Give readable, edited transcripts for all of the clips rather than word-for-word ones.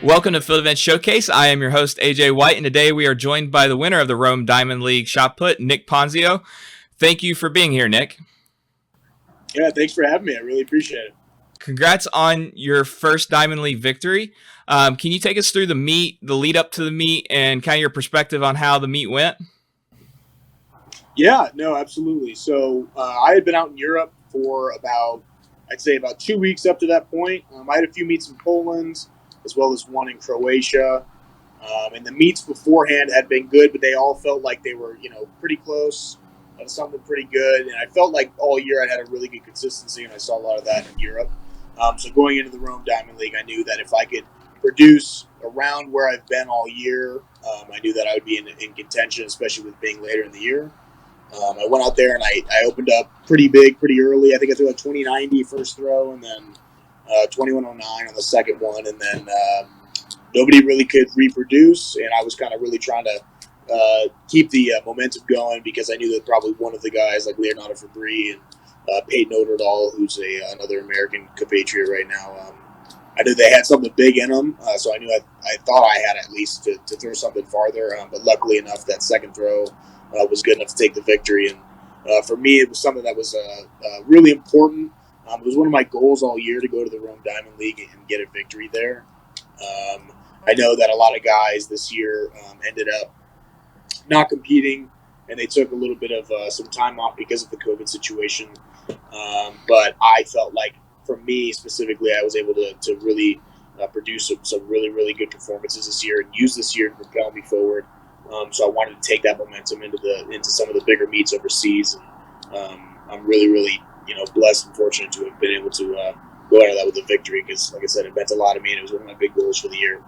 Welcome to Field Event Showcase. I am your host, AJ White, and today we are joined by the winner of the Rome Diamond League shot put, Nick Ponzio. Thank you for being here, Nick. Yeah, thanks for having me. I really appreciate it. Congrats on your first Diamond League victory. Can you take us through the meet, the lead up to the meet, and kind of your perspective on how the meet went? Yeah, no, absolutely. So I had been out in Europe for I'd say about 2 weeks up to that point. I had a few meets in Poland, as well as one in Croatia. And the meets beforehand had been good, but they all felt like they were, pretty close to something pretty good. And I felt like all year I had a really good consistency, and I saw a lot of that in Europe. So going into the Rome Diamond League, I knew that if I could produce around where I've been all year, I knew that I would be in contention, especially with being later in the year. I went out there and I opened up pretty big, pretty early. I think I threw a 2090 first throw, and then 2109 on the second one, and then nobody really could reproduce, and I was kind of really trying to keep the momentum going because I knew that probably one of the guys like Leonardo Fabri and Peyton Oderdahl, who's another American compatriot right now, I knew they had something big in them, so I knew I thought I had at least to throw something farther, but luckily enough that second throw was good enough to take the victory, and for me it was something that was really important. It was one of my goals all year to go to the Rome Diamond League and get a victory there. I know that a lot of guys this year ended up not competing, and they took a little bit of some time off because of the COVID situation. But I felt like, for me specifically, I was able to really produce some really, really good performances this year and use this year to propel me forward. So I wanted to take that momentum into some of the bigger meets overseas. And I'm really, really, blessed and fortunate to have been able to go out of that with a victory because, like I said, it meant a lot to me, and it was one of my big goals for the year.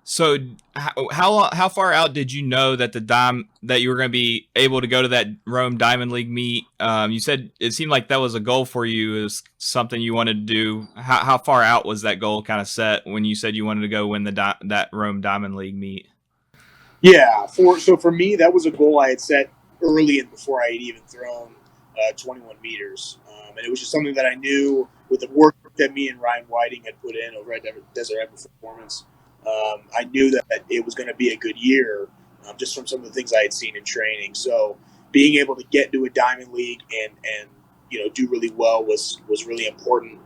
So how far out did you know that that you were going to be able to go to that Rome Diamond League meet? You said it seemed like that was a goal for you. It was something you wanted to do. How far out was that goal kind of set when you said you wanted to go win that Rome Diamond League meet? Yeah, for me, that was a goal I had set early and before I had even thrown 21 meters. And it was just something that I knew with the work that me and Ryan Whiting had put in over at Desert Ed Performance. I knew that it was going to be a good year just from some of the things I had seen in training. So being able to get into a Diamond League and do really well was really important.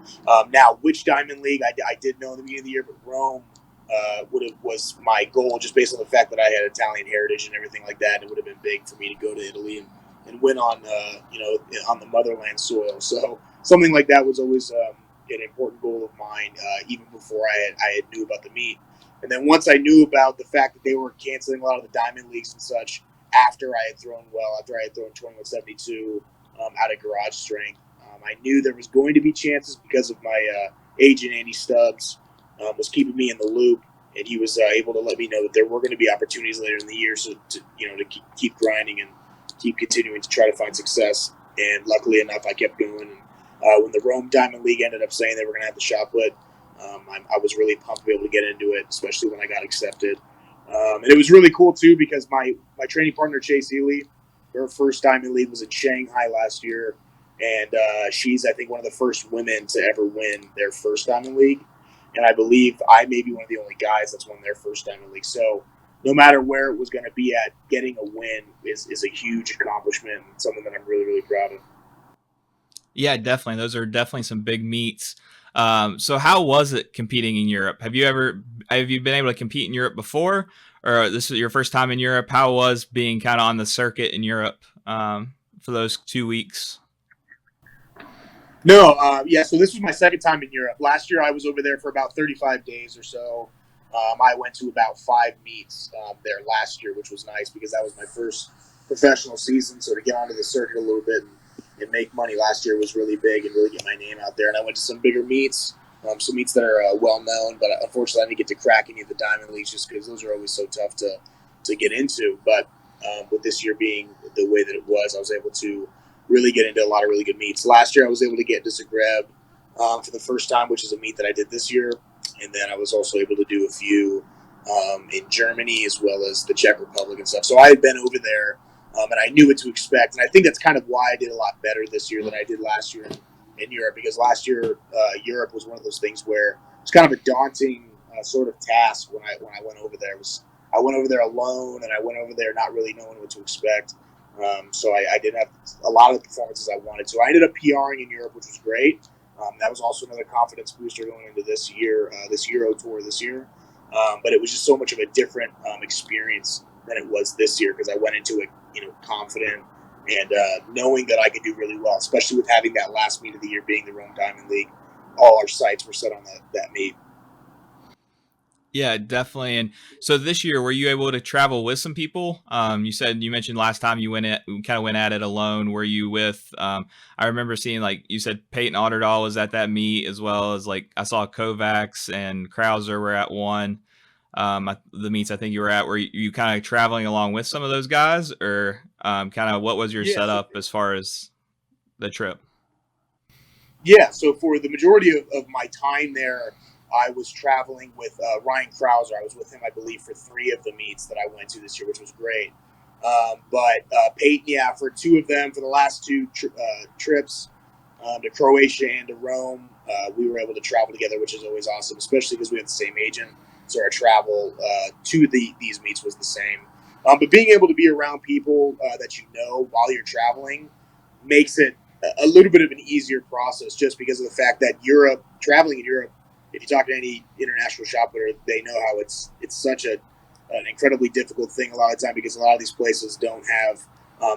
Now, which Diamond League I did know in the beginning of the year, but Rome was my goal just based on the fact that I had Italian heritage and everything like that. It would have been big for me to go to Italy and win on on the motherland soil. So something like that was always an important goal of mine, even before I had knew about the meet. And then once I knew about the fact that they were canceling a lot of the Diamond Leagues and such after I had thrown 2172 out of garage strength, I knew there was going to be chances because of my agent, Andy Stubbs, was keeping me in the loop, and he was able to let me know that there were going to be opportunities later in the year, so to keep grinding and keep continuing to try to find success. And luckily enough, I kept going. And when the Rome Diamond League ended up saying they were going to have the shot put, I was really pumped to be able to get into it, especially when I got accepted. And it was really cool too because my training partner Chase Ely, her first Diamond League was in Shanghai last year, and she's I think one of the first women to ever win their first Diamond League. And I believe I may be one of the only guys that's won their first Diamond League. So no matter where it was going to be at, getting a win is a huge accomplishment and something that I'm really, really proud of. Yeah, definitely. Those are definitely some big meets. So how was it competing in Europe? Have you been able to compete in Europe before, or this is your first time in Europe? How was being kind of on the circuit in Europe for those 2 weeks? No, so this was my second time in Europe. Last year I was over there for about 35 days or so. I went to about 5 meets there last year, which was nice because that was my first professional season. So to get onto the circuit a little bit and make money last year was really big and really get my name out there. And I went to some bigger meets, some meets that are well known, but unfortunately I didn't get to crack any of the Diamond Leagues just because those are always so tough to get into. But with this year being the way that it was, I was able to really get into a lot of really good meets. Last year I was able to get into Zagreb for the first time, which is a meet that I did this year. And then I was also able to do a few in Germany as well as the Czech Republic and stuff. So I had been over there and I knew what to expect. And I think that's kind of why I did a lot better this year than I did last year in Europe, because last year Europe was one of those things where it's kind of a daunting sort of task when I went over there. I went over there alone, and I went over there not really knowing what to expect. So I didn't have a lot of the performances I wanted to. I ended up PRing in Europe, which was great. That was also another confidence booster going into this year, this Euro tour this year. But it was just so much of a different experience than it was this year because I went into it, confident and knowing that I could do really well, especially with having that last meet of the year being the Rome Diamond League. All our sights were set on that meet. Yeah, definitely. And so this year, were you able to travel with some people? You mentioned last time you kind of went at it alone. Were you with? I remember seeing like you said Peyton Otterdahl was at that meet as well as like I saw Kovacs and Krauser were at one. The meets I think you were at. Were you kind of traveling along with some of those guys, or kind of what was your Yeah, setup as far as the trip? yeah. So for the majority of my time there, I was traveling with Ryan Krauser. I was with him, I believe, for 3 of the meets that I went to this year, which was great. But Peyton, yeah, for 2 of them, for the last 2 trips to Croatia and to Rome, we were able to travel together, which is always awesome, especially because we have the same agent. So our travel to these meets was the same. But being able to be around people that you know while you're traveling makes it a little bit of an easier process just because of the fact that traveling in Europe, if you talk to any international shot putter, they know how it's such an incredibly difficult thing a lot of the time because a lot of these places don't have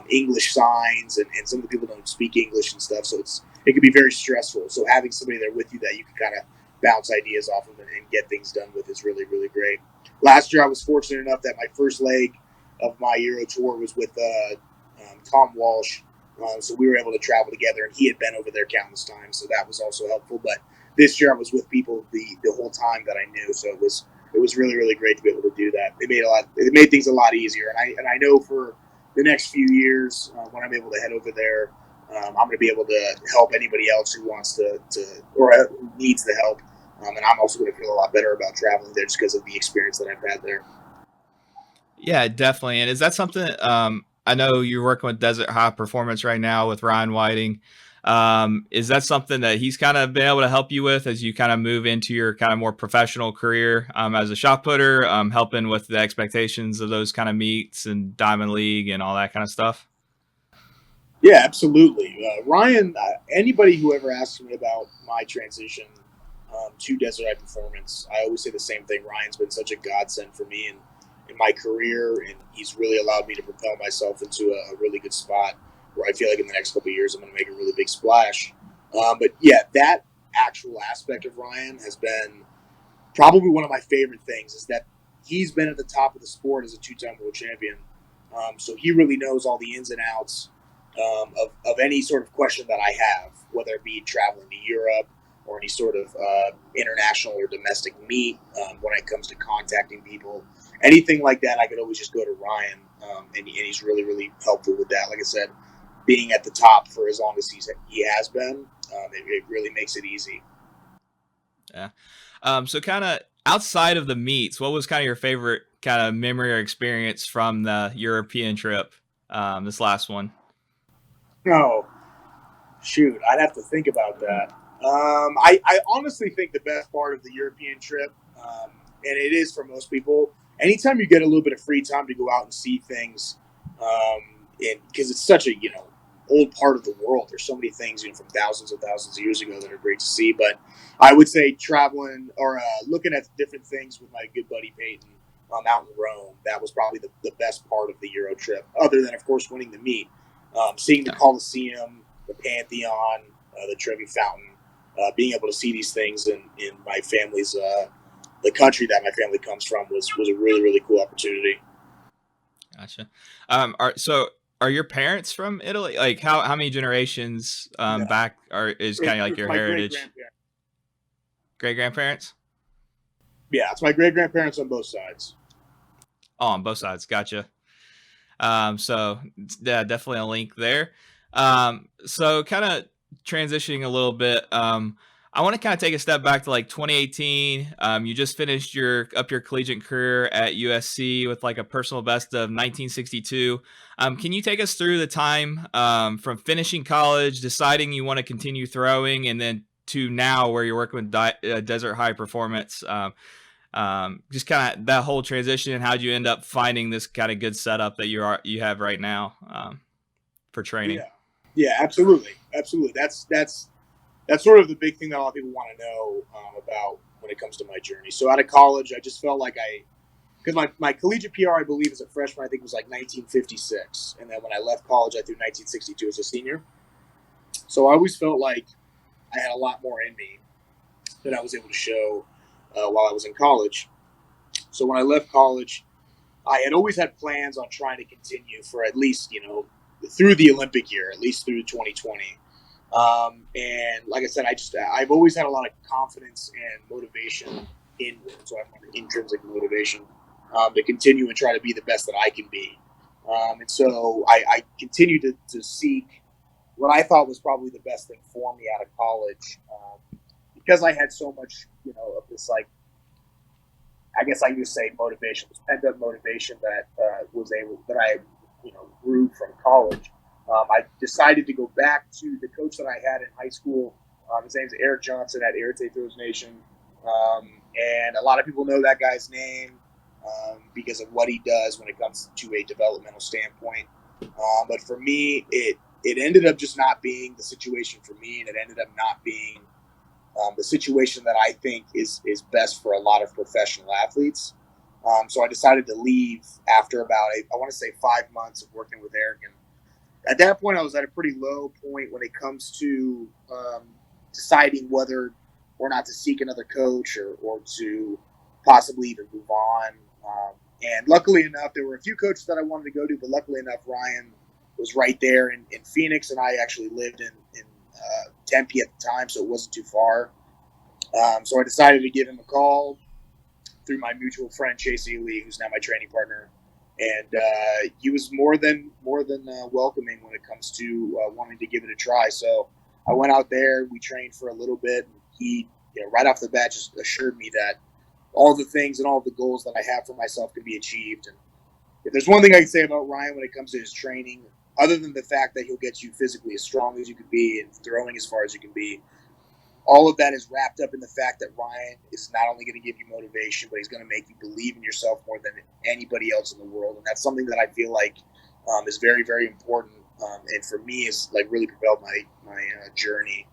English signs and some of the people don't speak English and stuff. So it can be very stressful. So having somebody there with you that you can kind of bounce ideas off of and get things done with is really, really great. Last year, I was fortunate enough that my first leg of my Euro tour was with Tom Walsh. So we were able to travel together, and he had been over there countless times, so that was also helpful. But this year, I was with people the whole time that I knew, so it was really, really great to be able to do that. It made things a lot easier, and I know for the next few years when I'm able to head over there, I'm going to be able to help anybody else who wants to or who needs the help, and I'm also going to feel a lot better about traveling there just because of the experience that I've had there. Yeah, definitely. And is that something? I know you're working with Desert High Performance right now with Ryan Whiting. Is that something that he's kind of been able to help you with as you kind of move into your kind of more professional career as a shot putter, helping with the expectations of those kind of meets and Diamond League and all that kind of stuff? Yeah, absolutely. Ryan, anybody who ever asks me about my transition to Desert Eye Performance, I always say the same thing. Ryan's been such a godsend for me in my career, and he's really allowed me to propel myself into a really good spot where I feel like in the next couple of years I'm going to make a really big splash. But yeah, that actual aspect of Ryan has been probably one of my favorite things is that he's been at the top of the sport as a 2-time world champion. So he really knows all the ins and outs of any sort of question that I have, whether it be traveling to Europe or any sort of international or domestic meet when it comes to contacting people. Anything like that, I could always just go to Ryan, and he's really, really helpful with that. Like I said, being at the top for as long as he has been, it really makes it easy. Yeah. So kind of outside of the meets, what was kind of your favorite kind of memory or experience from the European trip? This last one. No, shoot, I'd have to think about that. I honestly think the best part of the European trip, and it is for most people, anytime you get a little bit of free time to go out and see things, because it's such a old part of the world. There's so many things from thousands and thousands of years ago that are great to see. But I would say traveling or looking at different things with my good buddy Peyton out in Rome. That was probably the best part of the Euro trip, other than of course winning the meet. Seeing the Colosseum, the Pantheon, the Trevi Fountain, being able to see these things in my family's the country that my family comes from was a really, really cool opportunity. Gotcha. Are your parents from Italy? Like how many generations No, back is kind of like it's your my great heritage? grandparents. Great grandparents? Yeah, it's my great grandparents on both sides. Oh, on both sides. Gotcha. So yeah, definitely a link there. So kind of transitioning a little bit. I want to kind of take a step back to like 2018. You just finished your collegiate career at USC with like a personal best of 1962. Can you take us through the time from finishing college, deciding you want to continue throwing, and then to now where you're working with Desert High Performance? Just kind of that whole transition, and how'd you end up finding this kind of good setup that you have right now for training? Yeah, yeah, absolutely, absolutely. That's sort of the big thing that a lot of people want to know about when it comes to my journey. So out of college, I just felt like because my collegiate PR, I believe, as a freshman, I think was like 1956, and then when I left college, I threw 1962 as a senior. So I always felt like I had a lot more in me that I was able to show while I was in college. So when I left college, I had always had plans on trying to continue for at least, through the Olympic year, at least through 2020. And like I said, I've always had a lot of confidence and motivation inward. So I have intrinsic motivation to continue and try to be the best that I can be. And so I continued to seek what I thought was probably the best thing for me out of college, because I had so much, of this, like, I guess I used to say motivation, this pent up motivation that I grew from college. I decided to go back to the coach that I had in high school. His name's Eric Johnson at Arete Throws Nation, and a lot of people know that guy's name because of what he does when it comes to a developmental standpoint. But for me, it ended up just not being the situation for me, and it ended up not being the situation that I think is best for a lot of professional athletes. So I decided to leave after about, I want to say, 5 months of working with Eric. And at that point, I was at a pretty low point when it comes to deciding whether or not to seek another coach or to possibly even move on. And luckily enough, there were a few coaches that I wanted to go to, but luckily enough, Ryan was right there in Phoenix, and I actually lived in Tempe at the time, so it wasn't too far. So I decided to give him a call through my mutual friend Chase Ely, who's now my training partner, and he was more than welcoming when it comes to wanting to give it a try. So I went out there, we trained for a little bit, and he, right off the bat, just assured me that all the things and all the goals that I have for myself can be achieved. And if there's one thing I can say about Ryan when it comes to his training, other than the fact that he'll get you physically as strong as you can be and throwing as far as you can be, all of that is wrapped up in the fact that Ryan is not only going to give you motivation, but he's going to make you believe in yourself more than anybody else in the world. And that's something that I feel like is very, very important. And for me, is like really propelled my journey.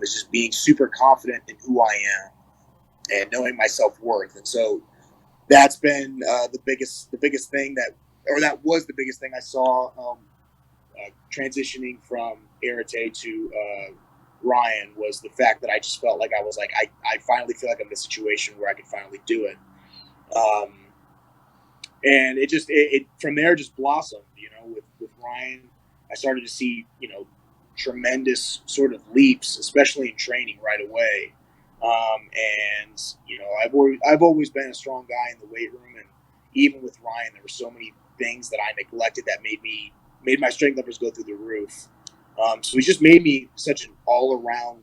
Is just being super confident in who I am and knowing my self-worth. And so that's been the biggest thing that was the biggest thing I saw transitioning from Arete to Ryan, was the fact that I just felt like I was like, I finally feel like I'm in a situation where I can finally do it. And it from there just blossomed, with Ryan. I started to see, tremendous sort of leaps, especially in training right away. And I've always been a strong guy in the weight room, and even with Ryan, there were so many things that I neglected that made my strength numbers go through the roof. So he just made me such an all-around,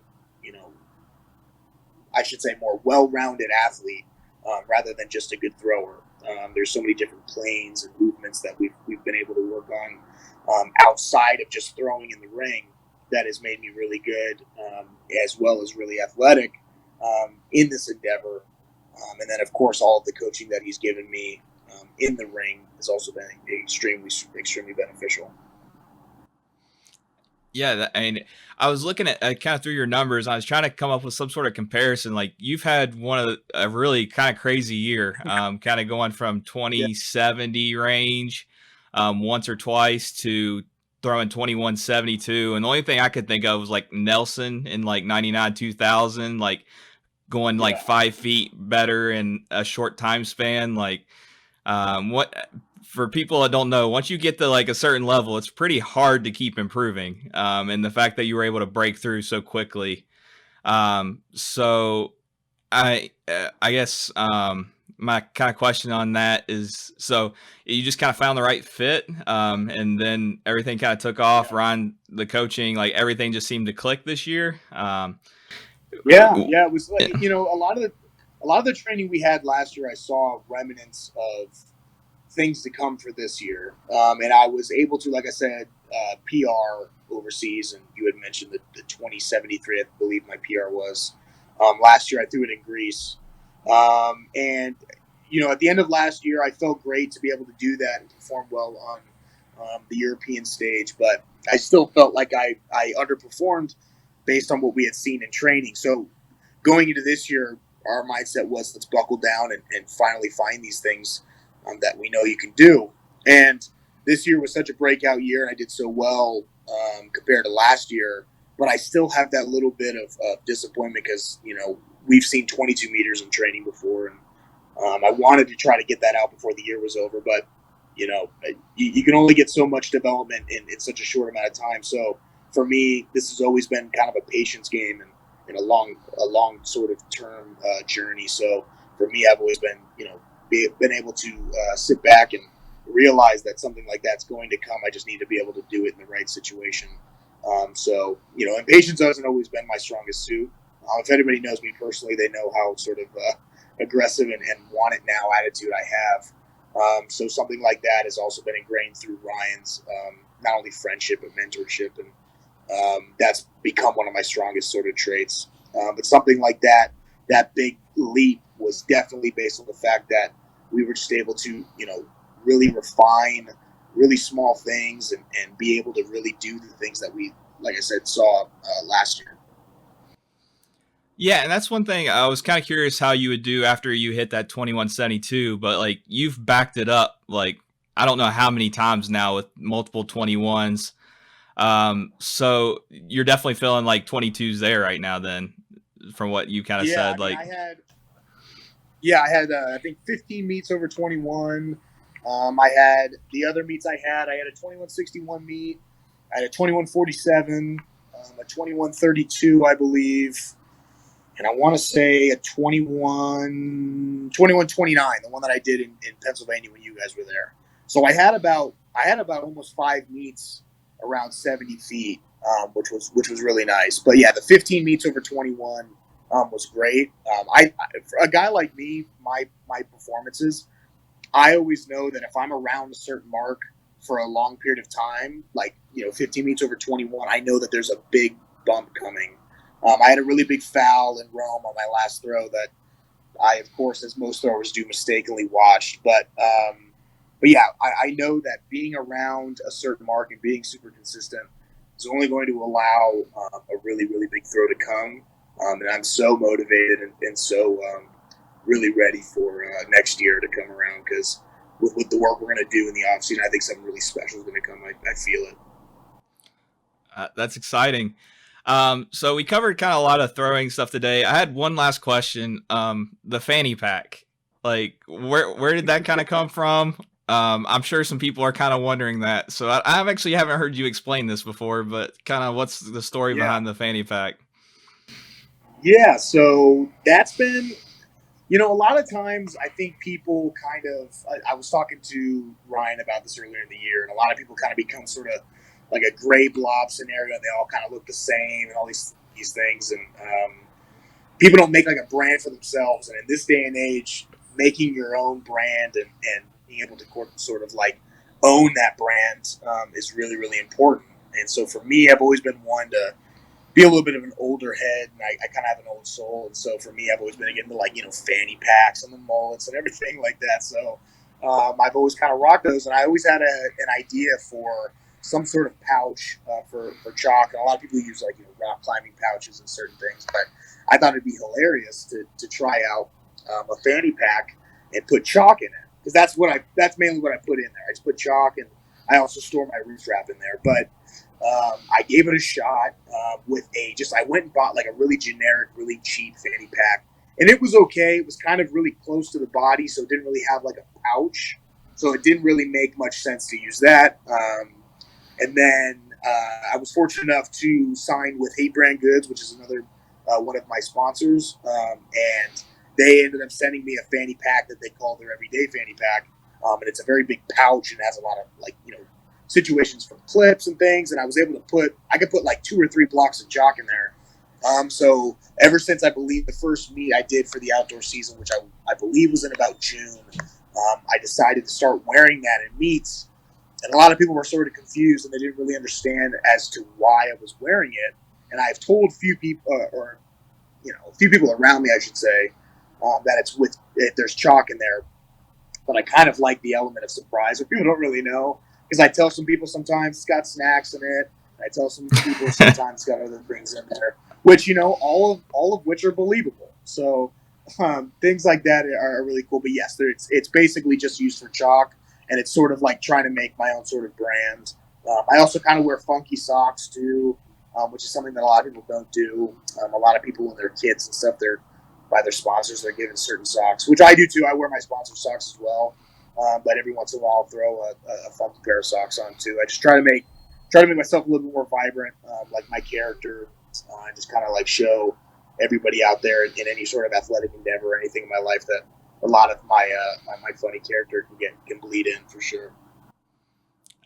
I should say more well-rounded athlete, rather than just a good thrower. There's so many different planes and movements that we've been able to work on outside of just throwing in the ring that has made me really good, as well as really athletic in this endeavor. And then, of course, all of the coaching that he's given me in the ring has also been extremely, extremely beneficial. Yeah, I mean, I was looking at kind of through your numbers. I was trying to come up with some sort of comparison. Like you've had a really kind of crazy year, kind of going from Yeah, 2070 range once or twice to throwing 2172. And the only thing I could think of was like Nelson in like 99 2000, like going like yeah, 5 feet better in a short time span. Like what for people that don't know, once you get to like a certain level, it's pretty hard to keep improving. And the fact that you were able to break through so quickly. So I guess my kind of question on that is, so you just kind of found the right fit, and then everything kind of took off. yeah. Ron, the coaching, like everything just seemed to click this year. Yeah. It was like, a lot of the training we had last year, I saw remnants of things to come for this year. And I was able to, like I said, PR overseas, and you had mentioned the 2073, I believe my PR was. Last year I threw it in Greece. And at the end of last year, I felt great to be able to do that and perform well on the European stage, but I still felt like I underperformed based on what we had seen in training. So going into this year, our mindset was let's buckle down and finally find these things that we know you can do. And this year was such a breakout year, and I did so well compared to last year. But I still have that little bit of disappointment because we've seen 22 meters in training before, and I wanted to try to get that out before the year was over. But you can only get so much development in such a short amount of time. So for me, this has always been kind of a patience game and a long sort of term journey. So for me, I've always been been able to sit back and realize that something like that's going to come. I just need to be able to do it in the right situation. And patience hasn't always been my strongest suit. If anybody knows me personally, they know how sort of aggressive and want it now attitude I have. So something like that has also been ingrained through Ryan's not only friendship but mentorship, and that's become one of my strongest sort of traits. But something like that big leap was definitely based on the fact that we were just able to, really refine really small things and be able to really do the things that we, like I said, saw last year. Yeah, and that's one thing I was kind of curious how you would do after you hit that 2172, but like you've backed it up like I don't know how many times now with multiple 21s. So you're definitely feeling like 22's there right now then from what you kind of Yeah, said I mean, like I had I think 15 meets over 21. I had the other meets I had a 2161 meet, I had a 2147, a 2132, I believe, and I want to say a 2129, the one that I did in Pennsylvania when you guys were there. So I had about almost 5 meets around 70 feet, which was really nice. But yeah, the 15 meets over 21 was great. For a guy like me, my performances, I always know that if I'm around a certain mark for a long period of time, like 15 meets over 21, I know that there's a big bump coming. I had a really big foul in Rome on my last throw that I, of course, as most throwers do, mistakenly watched. But yeah, I know that being around a certain mark and being super consistent is only going to allow a really, really big throw to come. And I'm so motivated and so really ready for next year to come around because with the work we're going to do in the offseason, I think something really special is going to come. I feel it. That's exciting. So we covered kind of a lot of throwing stuff today. I had one last question. The Fanny Pack, like where did that kind of come from? I'm sure some people are kind of wondering that. So I actually haven't heard you explain this before, but kind of what's the story Yeah. behind the Fanny Pack? Yeah. So that's been, a lot of times I think people kind of, I was talking to Ryan about this earlier in the year, and a lot of people kind of become sort of like a gray blob scenario, and they all kind of look the same and all these things. And people don't make like a brand for themselves. And in this day and age, making your own brand and being able to sort of like own that brand is really, really important. And so for me, I've always been one to be a little bit of an older head, and I kind of have an old soul. And so for me, I've always been into like fanny packs and the mullets and everything like that. So I've always kind of rocked those, and I always had an idea for some sort of pouch for chalk. And a lot of people use like rock climbing pouches and certain things, but I thought it'd be hilarious to try out a fanny pack and put chalk in it because that's mainly what I put in there. I just put chalk, and I also store my roof wrap in there, but. I gave it a shot with I went and bought like a really generic, really cheap fanny pack. And it was okay. It was kind of really close to the body, so it didn't really have like a pouch. So it didn't really make much sense to use that. And then I was fortunate enough to sign with Hate Brand Goods, which is another one of my sponsors. And they ended up sending me a fanny pack that they call their everyday fanny pack. And it's a very big pouch and has a lot of situations for clips and things, and I was able to I could put like 2 or 3 blocks of chalk in there. So ever since I believe the first meet I did for the outdoor season, which I believe was in about June, I decided to start wearing that in meets. And a lot of people were sort of confused and they didn't really understand as to why I was wearing it. And I've told a few people around me, I should say, that there's chalk in there. But I kind of like the element of surprise where people don't really know, because I tell some people sometimes it's got snacks in it. I tell some people sometimes it's got other things in there, which all of which are believable. So things like that are really cool. But yes, it's basically just used for chalk, and it's sort of like trying to make my own sort of brand. I also kind of wear funky socks too, which is something that a lot of people don't do. A lot of people, when they're kids and stuff, they're by their sponsors, they're given certain socks, which I do too. I wear my sponsor socks as well, but every once in a while, I'll throw a funky pair of socks on too. I just try to make myself a little bit more vibrant, like my character, and just kind of like show everybody out there in any sort of athletic endeavor or anything in my life that a lot of my funny character can bleed in for sure.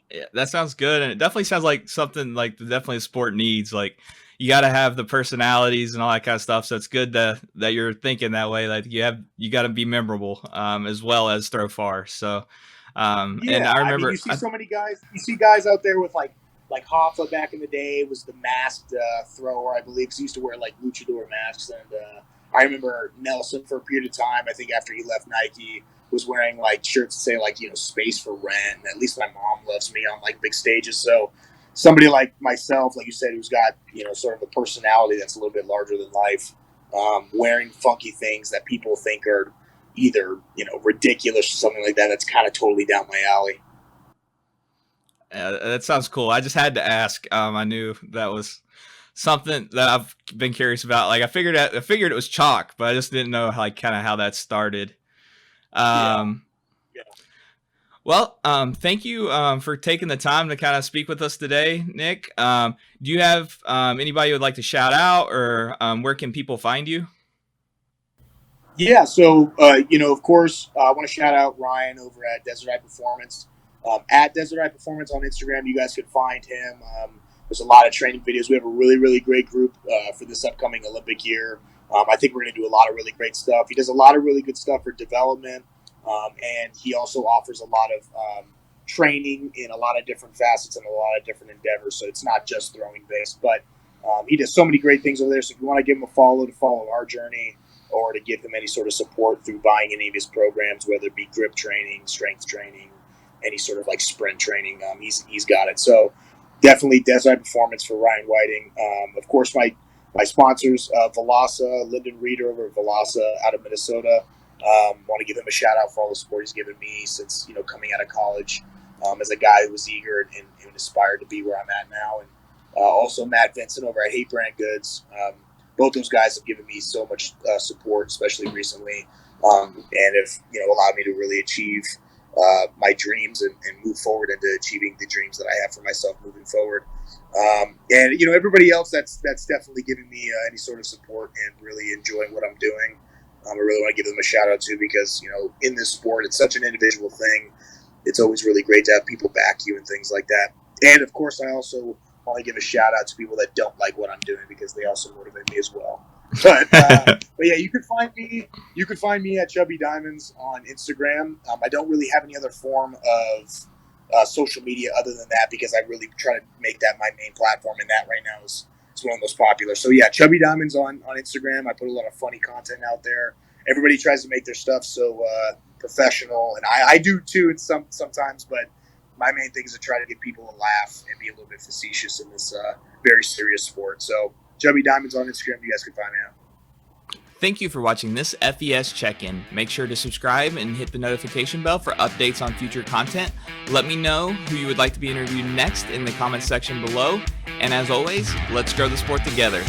Yeah, that sounds good, and it definitely sounds like something like definitely a sport needs. Like you got to have the personalities and all that kind of stuff. So it's good that you're thinking that way. Like you got to be memorable, as well as throw far. So, and Yeah, I I mean, remember, you see so many guys. You see guys out there with like Hoffa back in the day was the masked thrower, I believe, because he used to wear like luchador masks. And I remember Nelson for a period of time. I think after he left Nike, was wearing like shirts that say like space for rent. And at least my mom loves me on like big stages. So somebody like myself, like you said, who's got sort of a personality that's a little bit larger than life, wearing funky things that people think are either ridiculous or something like that. That's kind of totally down my alley. that sounds cool. I just had to ask. I knew that was something that I've been curious about. Like I figured it was chalk, but I just didn't know how that started. Yeah. Um, Yeah. well, thank you for taking the time to kind of speak with us today, Nick. Do you have anybody you would like to shout out, or where can people find you? Yeah, so of course, I want to shout out Ryan over at Desert Eye Performance. At Desert Eye Performance on Instagram, you guys could find him. There's a lot of training videos. We have a really, really great group for this upcoming Olympic year. I think we're going to do a lot of really great stuff. He does a lot of really good stuff for development, and he also offers a lot of training in a lot of different facets and a lot of different endeavors. So it's not just throwing based, but he does so many great things over there. So if you want to give him a follow to follow our journey, or to give him any sort of support through buying any of his programs, whether it be grip training, strength training, any sort of like sprint training, he's got it. So definitely Desert Performance for Ryan Whiting. Of course, my sponsors, Velasa, Lyndon Reeder over at Velasa out of Minnesota. Want to give him a shout out for all the support he's given me since coming out of college, as a guy who was eager and inspired to be where I'm at now. And also Matt Vincent over at Hate Brand Goods. Both those guys have given me so much support, especially recently, and have allowed me to really achieve my dreams and move forward into achieving the dreams that I have for myself moving forward. And everybody else that's definitely giving me any sort of support and really enjoying what I'm doing. I really want to give them a shout out too, because in this sport it's such an individual thing. It's always really great to have people back you and things like that. And of course, I also want to give a shout out to people that don't like what I'm doing, because they also motivate me as well. But yeah, you could find me. You could find me at Chubby Diamonds on Instagram. I don't really have any other form of social media other than that, because I really try to make that my main platform, and that right now is one of the most popular. So yeah, Chubby Diamonds on Instagram. I put a lot of funny content out there. Everybody tries to make their stuff so professional, and I do too. Sometimes, but my main thing is to try to get people to laugh and be a little bit facetious in this very serious sport. So Chubby Diamonds on Instagram, you guys can find me out. Thank you for watching this FES check-in. Make sure to subscribe and hit the notification bell for updates on future content. Let me know who you would like to be interviewed next in the comments section below. And as always, let's grow the sport together.